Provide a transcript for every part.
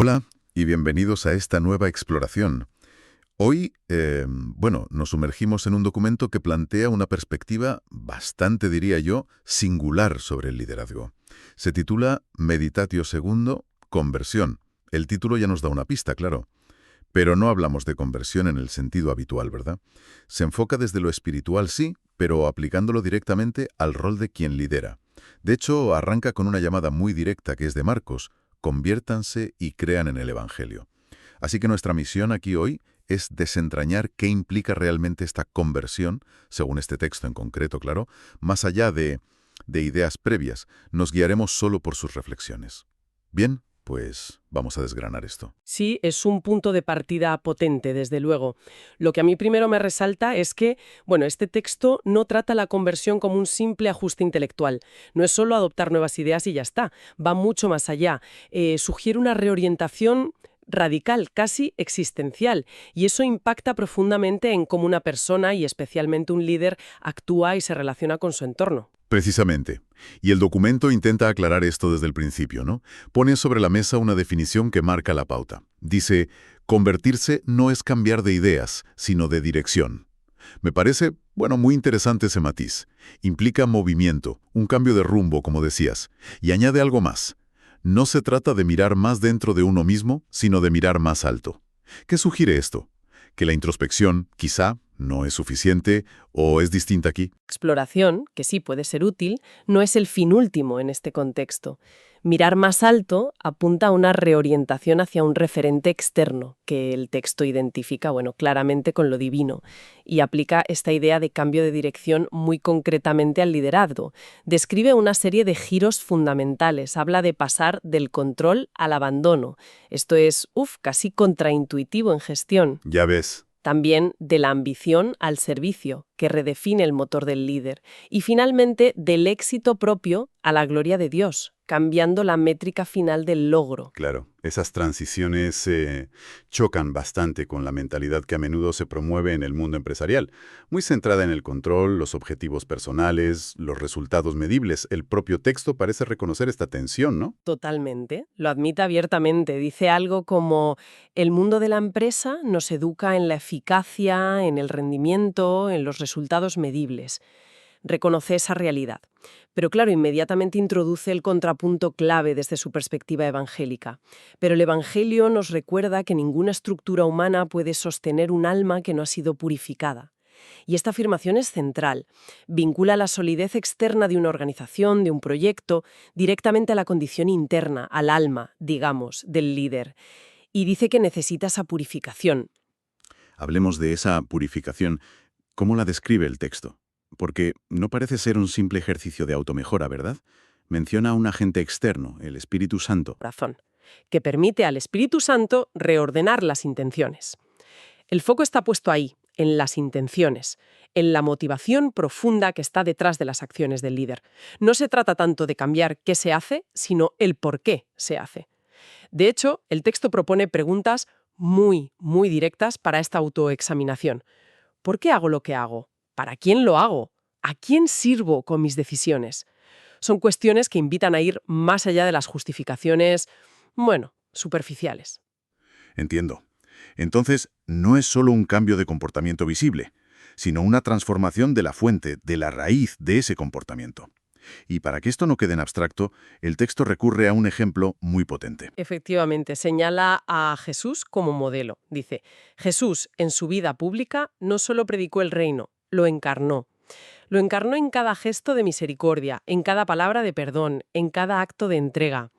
Hola y bienvenidos a esta nueva exploración. Hoy, nos sumergimos en un documento que plantea una perspectiva bastante, diría yo, singular sobre el liderazgo. Se titula Meditatio Segundo, Conversión. El título ya nos da una pista, claro. Pero no hablamos de conversión en el sentido habitual, ¿verdad? Se enfoca desde lo espiritual, sí, pero aplicándolo directamente al rol de quien lidera. De hecho, arranca con una llamada muy directa que es de Marcos: conviértanse y crean en el Evangelio. Así que nuestra misión aquí hoy es desentrañar qué implica realmente esta conversión, según este texto en concreto, claro, más allá de ideas previas. Nos guiaremos solo por sus reflexiones. Bien, pues vamos a desgranar esto. Sí, es un punto de partida potente, desde luego. Lo que a mí primero me resalta es que, este texto no trata la conversión como un simple ajuste intelectual. No es solo adoptar nuevas ideas y ya está. Va mucho más allá. Sugiere una reorientación radical, casi existencial, y eso impacta profundamente en cómo una persona, y especialmente un líder, actúa y se relaciona con su entorno. Precisamente. Y el documento intenta aclarar esto desde el principio, ¿no? Pone sobre la mesa una definición que marca la pauta. Dice: convertirse no es cambiar de ideas, sino de dirección. Me parece, muy interesante ese matiz. Implica movimiento, un cambio de rumbo, como decías. Y añade algo más. No se trata de mirar más dentro de uno mismo, sino de mirar más alto. ¿Qué sugiere esto? Que la introspección, quizá, no es suficiente o es distinta aquí. Exploración, que sí puede ser útil, no es el fin último en este contexto. Mirar más alto apunta a una reorientación hacia un referente externo, que el texto identifica, claramente con lo divino, y aplica esta idea de cambio de dirección muy concretamente al liderazgo. Describe una serie de giros fundamentales, habla de pasar del control al abandono. Esto es, casi contraintuitivo en gestión. Ya ves. También de la ambición al servicio, que redefine el motor del líder. Y finalmente, del éxito propio a la gloria de Dios, cambiando la métrica final del logro. Claro, esas transiciones chocan bastante con la mentalidad que a menudo se promueve en el mundo empresarial, muy centrada en el control, los objetivos personales, los resultados medibles. El propio texto parece reconocer esta tensión, ¿no? Totalmente. Lo admite abiertamente. Dice algo como: el mundo de la empresa nos educa en la eficacia, en el rendimiento, en los resultados medibles. Reconoce esa realidad. Pero claro, inmediatamente introduce el contrapunto clave desde su perspectiva evangélica. Pero el Evangelio nos recuerda que ninguna estructura humana puede sostener un alma que no ha sido purificada. Y esta afirmación es central. Vincula la solidez externa de una organización, de un proyecto, directamente a la condición interna, al alma, digamos, del líder. Y dice que necesita esa purificación. Hablemos de esa purificación. ¿Cómo la describe el texto? Porque no parece ser un simple ejercicio de automejora, ¿verdad? Menciona a un agente externo, el Espíritu Santo. Razón, que permite al Espíritu Santo reordenar las intenciones. El foco está puesto ahí, en las intenciones, en la motivación profunda que está detrás de las acciones del líder. No se trata tanto de cambiar qué se hace, sino el por qué se hace. De hecho, el texto propone preguntas muy, muy directas para esta autoexaminación. ¿Por qué hago lo que hago? ¿Para quién lo hago? ¿A quién sirvo con mis decisiones? Son cuestiones que invitan a ir más allá de las justificaciones, superficiales. Entiendo. Entonces, no es solo un cambio de comportamiento visible, sino una transformación de la fuente, de la raíz de ese comportamiento. Y para que esto no quede en abstracto, el texto recurre a un ejemplo muy potente. Efectivamente, señala a Jesús como modelo. Dice: Jesús, en su vida pública, no solo predicó el reino, lo encarnó. Lo encarnó en cada gesto de misericordia, en cada palabra de perdón, en cada acto de entrega.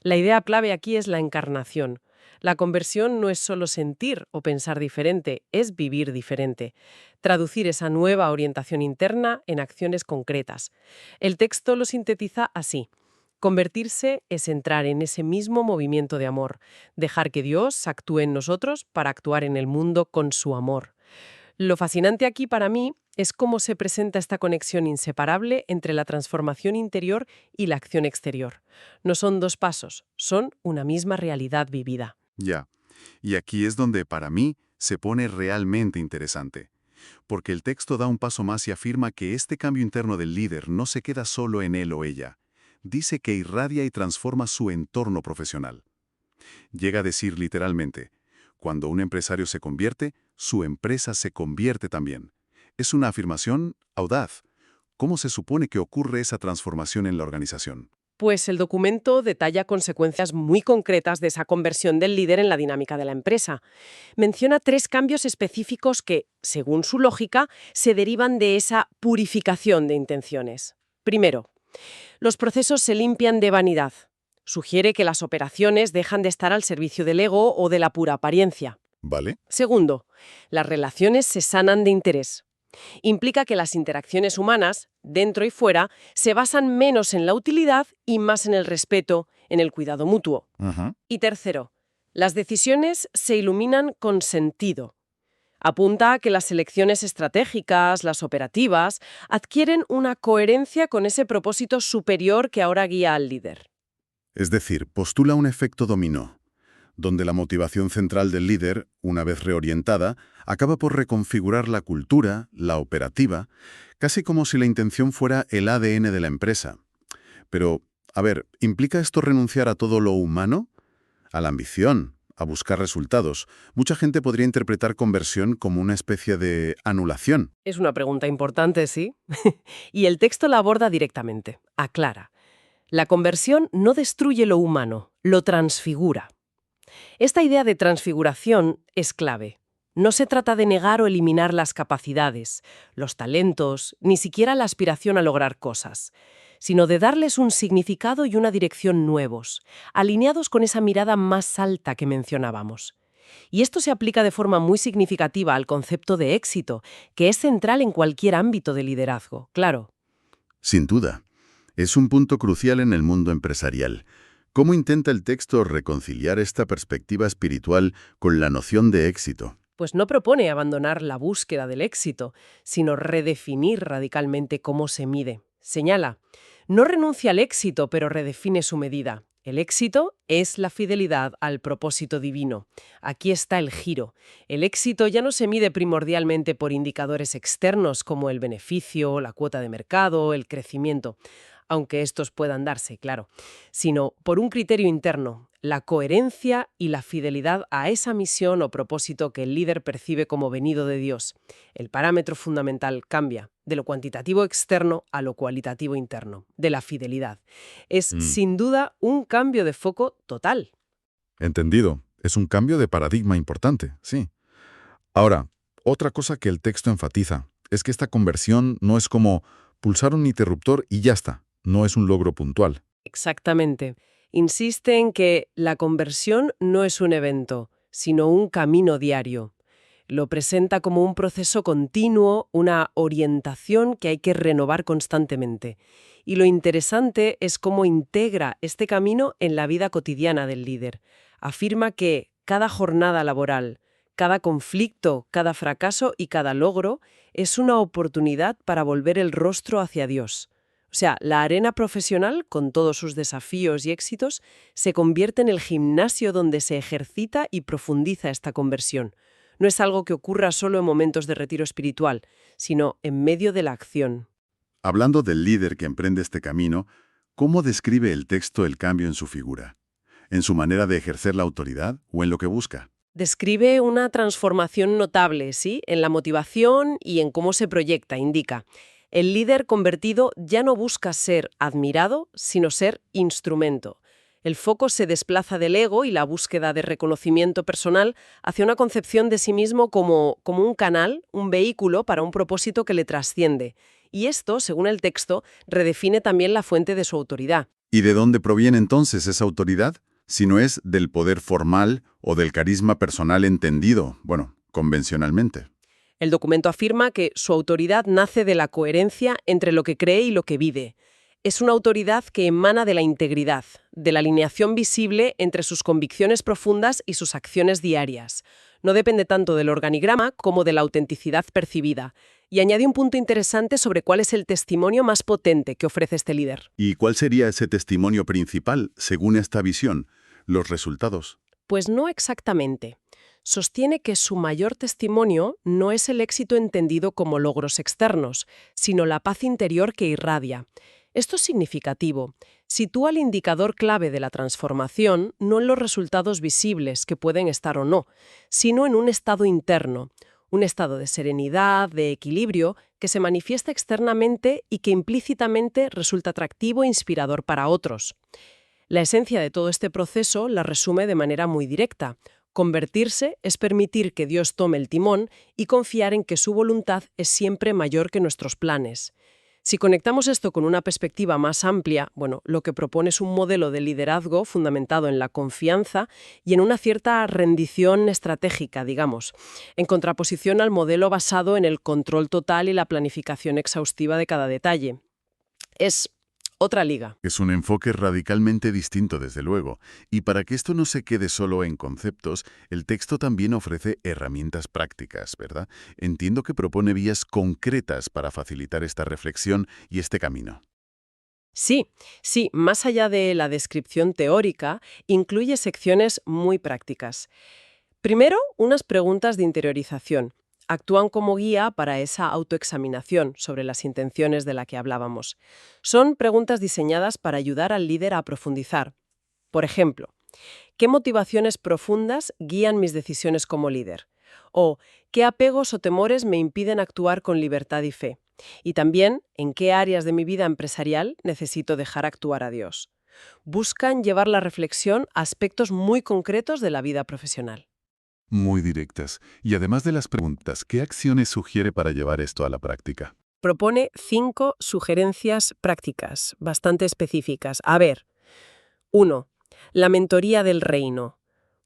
La idea clave aquí es la encarnación. La conversión no es solo sentir o pensar diferente, es vivir diferente. Traducir esa nueva orientación interna en acciones concretas. El texto lo sintetiza así: convertirse es entrar en ese mismo movimiento de amor, dejar que Dios actúe en nosotros para actuar en el mundo con su amor. Lo fascinante aquí para mí es cómo se presenta esta conexión inseparable entre la transformación interior y la acción exterior. No son dos pasos, son una misma realidad vivida. Ya. Y aquí es donde, para mí, se pone realmente interesante. Porque el texto da un paso más y afirma que este cambio interno del líder no se queda solo en él o ella. Dice que irradia y transforma su entorno profesional. Llega a decir literalmente, cuando un empresario se convierte, su empresa se convierte también. Es una afirmación audaz. ¿Cómo se supone que ocurre esa transformación en la organización? Pues el documento detalla consecuencias muy concretas de esa conversión del líder en la dinámica de la empresa. Menciona 3 cambios específicos que, según su lógica, se derivan de esa purificación de intenciones. Primero, los procesos se limpian de vanidad. Sugiere que las operaciones dejan de estar al servicio del ego o de la pura apariencia. ¿Vale? Segundo, las relaciones se sanan de interés. Implica que las interacciones humanas, dentro y fuera, se basan menos en la utilidad y más en el respeto, en el cuidado mutuo. Ajá. Y tercero, las decisiones se iluminan con sentido. Apunta a que las elecciones estratégicas, las operativas, adquieren una coherencia con ese propósito superior que ahora guía al líder. Es decir, postula un efecto dominó, donde la motivación central del líder, una vez reorientada, acaba por reconfigurar la cultura, la operativa, casi como si la intención fuera el ADN de la empresa. Pero, a ver, ¿implica esto renunciar a todo lo humano? A la ambición, a buscar resultados. Mucha gente podría interpretar conversión como una especie de anulación. Es una pregunta importante, ¿sí? Y el texto la aborda directamente. Aclara. La conversión no destruye lo humano, lo transfigura. Esta idea de transfiguración es clave. No se trata de negar o eliminar las capacidades, los talentos, ni siquiera la aspiración a lograr cosas, sino de darles un significado y una dirección nuevos, alineados con esa mirada más alta que mencionábamos. Y esto se aplica de forma muy significativa al concepto de éxito, que es central en cualquier ámbito de liderazgo, claro. Sin duda. Es un punto crucial en el mundo empresarial. ¿Cómo intenta el texto reconciliar esta perspectiva espiritual con la noción de éxito? Pues no propone abandonar la búsqueda del éxito, sino redefinir radicalmente cómo se mide. Señala, no renuncia al éxito, pero redefine su medida. El éxito es la fidelidad al propósito divino. Aquí está el giro. El éxito ya no se mide primordialmente por indicadores externos como el beneficio, la cuota de mercado, el crecimiento, aunque estos puedan darse, claro, sino por un criterio interno, la coherencia y la fidelidad a esa misión o propósito que el líder percibe como venido de Dios. El parámetro fundamental cambia de lo cuantitativo externo a lo cualitativo interno, de la fidelidad. Es sin duda un cambio de foco total. Entendido. Es un cambio de paradigma importante, sí. Ahora, otra cosa que el texto enfatiza es que esta conversión no es como pulsar un interruptor y ya está. No es un logro puntual. Exactamente. Insiste en que la conversión no es un evento, sino un camino diario. Lo presenta como un proceso continuo, una orientación que hay que renovar constantemente. Y lo interesante es cómo integra este camino en la vida cotidiana del líder. Afirma que cada jornada laboral, cada conflicto, cada fracaso y cada logro es una oportunidad para volver el rostro hacia Dios. O sea, la arena profesional, con todos sus desafíos y éxitos, se convierte en el gimnasio donde se ejercita y profundiza esta conversión. No es algo que ocurra solo en momentos de retiro espiritual, sino en medio de la acción. Hablando del líder que emprende este camino, ¿cómo describe el texto el cambio en su figura? ¿En su manera de ejercer la autoridad o en lo que busca? Describe una transformación notable, ¿sí?, en la motivación y en cómo se proyecta, indica. El líder convertido ya no busca ser admirado, sino ser instrumento. El foco se desplaza del ego y la búsqueda de reconocimiento personal hacia una concepción de sí mismo como un canal, un vehículo para un propósito que le trasciende. Y esto, según el texto, redefine también la fuente de su autoridad. ¿Y de dónde proviene entonces esa autoridad? Si no es del poder formal o del carisma personal entendido, convencionalmente. El documento afirma que su autoridad nace de la coherencia entre lo que cree y lo que vive. Es una autoridad que emana de la integridad, de la alineación visible entre sus convicciones profundas y sus acciones diarias. No depende tanto del organigrama como de la autenticidad percibida. Y añade un punto interesante sobre cuál es el testimonio más potente que ofrece este líder. ¿Y cuál sería ese testimonio principal, según esta visión? Los resultados. Pues no exactamente. Sostiene que su mayor testimonio no es el éxito entendido como logros externos, sino la paz interior que irradia. Esto es significativo. Sitúa el indicador clave de la transformación no en los resultados visibles, que pueden estar o no, sino en un estado interno, un estado de serenidad, de equilibrio, que se manifiesta externamente y que implícitamente resulta atractivo e inspirador para otros. La esencia de todo este proceso la resume de manera muy directa. Convertirse es permitir que Dios tome el timón y confiar en que su voluntad es siempre mayor que nuestros planes. Si conectamos esto con una perspectiva más amplia, bueno, lo que propone es un modelo de liderazgo fundamentado en la confianza y en una cierta rendición estratégica, digamos, en contraposición al modelo basado en el control total y la planificación exhaustiva de cada detalle. Es otra liga. Es un enfoque radicalmente distinto, desde luego. Y para que esto no se quede solo en conceptos, el texto también ofrece herramientas prácticas, ¿verdad? Entiendo que propone vías concretas para facilitar esta reflexión y este camino. Sí, más allá de la descripción teórica, incluye secciones muy prácticas. Primero, unas preguntas de interiorización. Actúan como guía para esa autoexaminación sobre las intenciones de la que hablábamos. Son preguntas diseñadas para ayudar al líder a profundizar. Por ejemplo, ¿qué motivaciones profundas guían mis decisiones como líder? O ¿qué apegos o temores me impiden actuar con libertad y fe? Y también, ¿en qué áreas de mi vida empresarial necesito dejar actuar a Dios? Buscan llevar la reflexión a aspectos muy concretos de la vida profesional. Muy directas. Y además de las preguntas, ¿qué acciones sugiere para llevar esto a la práctica? Propone 5 sugerencias prácticas, bastante específicas. A ver, 1. La mentoría del reino.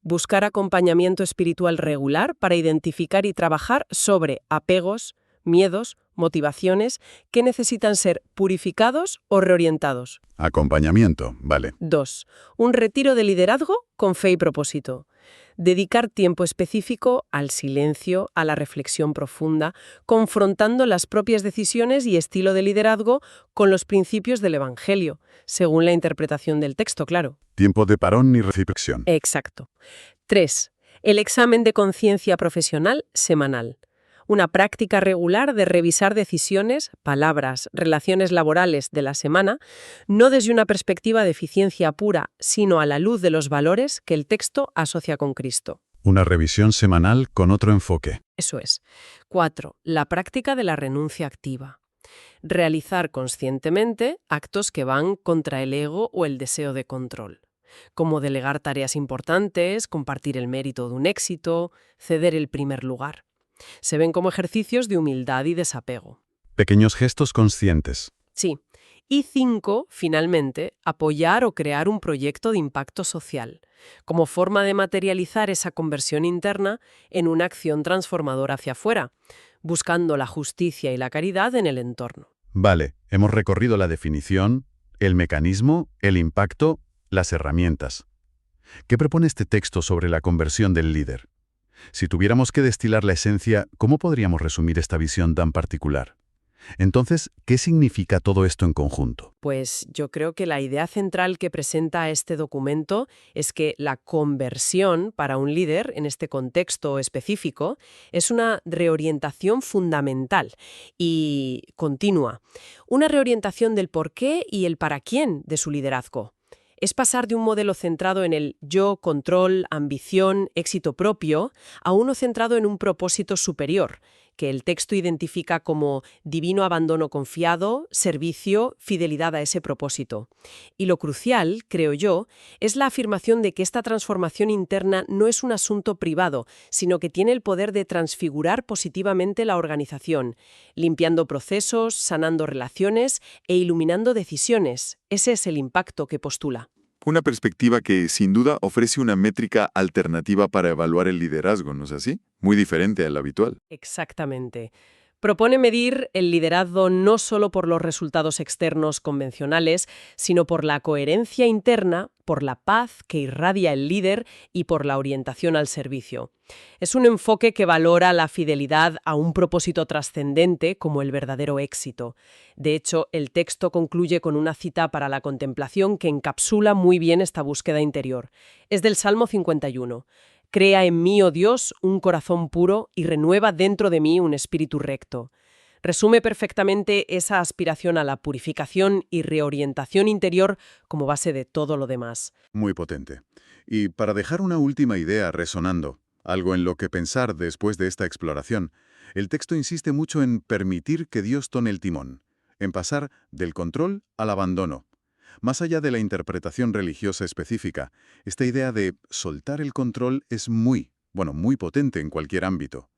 Buscar acompañamiento espiritual regular para identificar y trabajar sobre apegos, miedos, motivaciones que necesitan ser purificados o reorientados. Acompañamiento, vale. 2. Un retiro de liderazgo con fe y propósito. Dedicar tiempo específico al silencio, a la reflexión profunda, confrontando las propias decisiones y estilo de liderazgo con los principios del Evangelio, según la interpretación del texto, claro. Tiempo de parón y reflexión. Exacto. 3. El examen de conciencia profesional semanal. Una práctica regular de revisar decisiones, palabras, relaciones laborales de la semana, no desde una perspectiva de eficiencia pura, sino a la luz de los valores que el texto asocia con Cristo. Una revisión semanal con otro enfoque. Eso es. 4. La práctica de la renuncia activa. Realizar conscientemente actos que van contra el ego o el deseo de control, como delegar tareas importantes, compartir el mérito de un éxito, ceder el primer lugar. Se ven como ejercicios de humildad y desapego. Pequeños gestos conscientes. Sí. Y 5, finalmente, apoyar o crear un proyecto de impacto social, como forma de materializar esa conversión interna en una acción transformadora hacia afuera, buscando la justicia y la caridad en el entorno. Vale, hemos recorrido la definición, el mecanismo, el impacto, las herramientas. ¿Qué propone este texto sobre la conversión del líder? Si tuviéramos que destilar la esencia, ¿cómo podríamos resumir esta visión tan particular? Entonces, ¿qué significa todo esto en conjunto? Pues yo creo que la idea central que presenta este documento es que la conversión para un líder, en este contexto específico, es una reorientación fundamental y continua. Una reorientación del por qué y el para quién de su liderazgo. Es pasar de un modelo centrado en el yo, control, ambición, éxito propio, a uno centrado en un propósito superior, que el texto identifica como divino abandono confiado, servicio, fidelidad a ese propósito. Y lo crucial, creo yo, es la afirmación de que esta transformación interna no es un asunto privado, sino que tiene el poder de transfigurar positivamente la organización, limpiando procesos, sanando relaciones e iluminando decisiones. Ese es el impacto que postula. Una perspectiva que, sin duda, ofrece una métrica alternativa para evaluar el liderazgo, ¿no es así? Muy diferente al habitual. Exactamente. Propone medir el liderazgo no solo por los resultados externos convencionales, sino por la coherencia interna, por la paz que irradia el líder y por la orientación al servicio. Es un enfoque que valora la fidelidad a un propósito trascendente como el verdadero éxito. De hecho, el texto concluye con una cita para la contemplación que encapsula muy bien esta búsqueda interior. Es del Salmo 51. Crea en mí, oh Dios, un corazón puro y renueva dentro de mí un espíritu recto. Resume perfectamente esa aspiración a la purificación y reorientación interior como base de todo lo demás. Muy potente. Y para dejar una última idea resonando, algo en lo que pensar después de esta exploración, el texto insiste mucho en permitir que Dios tome el timón, en pasar del control al abandono. Más allá de la interpretación religiosa específica, esta idea de soltar el control es muy potente en cualquier ámbito.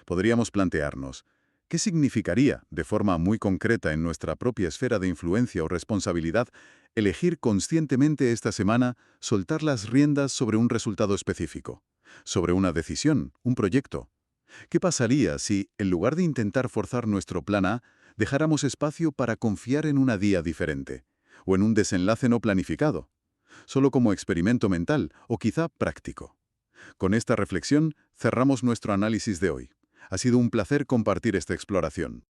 Podríamos plantearnos, ¿qué significaría, de forma muy concreta en nuestra propia esfera de influencia o responsabilidad, elegir conscientemente esta semana soltar las riendas sobre un resultado específico, sobre una decisión, un proyecto? ¿Qué pasaría si, en lugar de intentar forzar nuestro plan A, dejáramos espacio para confiar en una día diferente, o en un desenlace no planificado, solo como experimento mental o quizá práctico? Con esta reflexión cerramos nuestro análisis de hoy. Ha sido un placer compartir esta exploración.